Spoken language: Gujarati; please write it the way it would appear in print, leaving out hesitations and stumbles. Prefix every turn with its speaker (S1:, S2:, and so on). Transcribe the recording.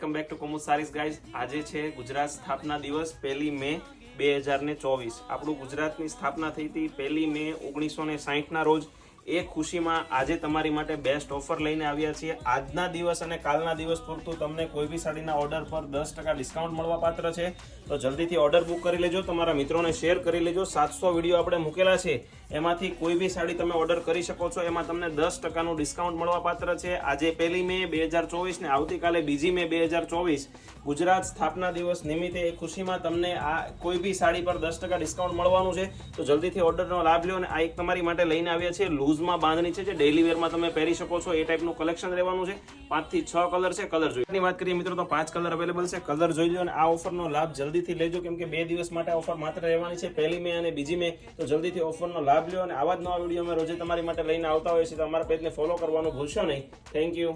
S1: વેલકમ બેક ટુ કોમુસ સારીસ ગાઈઝ. આજે છે ગુજરાત સ્થાપના દિવસ 1 મે 2024. આપણું ગુજરાતની સ્થાપના થઈ હતી 1 મે 1960 ના રોજ. એ ખુશીમાં આજે તમારી માટે બેસ્ટ ઓફર લઈને આવ્યા છીએ. આજના દિવસ અને કાલના દિવસ પૂરતું તમને કોઈ બી સાડીના ઓર્ડર પર 10% ડિસ્કાઉન્ટ મળવા પાત્ર છે. તો જલ્દીથી ઓર્ડર બુક કરી લેજો, તમારા મિત્રોને શેર કરી લેજો. 700 વિડીયો આપણે મૂકેલા છે, એમાંથી કોઈ બી સાડી તમે ઓર્ડર કરી શકો છો. એમાં તમને 10%નું ડિસ્કાઉન્ટ મળવા પાત્ર છે. આજે 1 મે 2024 ને આવતીકાલે 2 મે 2024 ગુજરાત સ્થાપના દિવસ નિમિત્તે એ ખુશીમાં તમને આ કોઈ બી સાડી પર 10% ડિસ્કાઉન્ટ મળવાનું છે. તો જલ્દીથી ઓર્ડરનો લાભ લો. અને આ એક તમારી માટે લઈને આવ્યા છે લૂઝમાં બાંધણી છે, જે ડેઇલી વેરમાં તમે પહેરી શકો છો. એ ટાઈપનું કલેક્શન રહેવાનું છે. 5 થી 6 કલર છે. કલર જોઈની વાત કરીએ મિત્રો તો 5 કલર અવેલેબલ છે. કલર જોઈ લો અને આ ઓફરનો લાભ જલ્દીથી લેજો, કેમ કે 2 દિવસ માટે ઓફર માત્ર રહેવાની છે, 1 મે અને 2 મે. તો જલ્દીથી ઓફરનો લાભ લો. અને આવા જ નવા વિડીયો અમે રોજે તમારી માટે લઈને આવતા હોઈએ છીએ. તો અમારા પેજને ફોલો કરવાનું ભૂલશો નહીં. Thank you.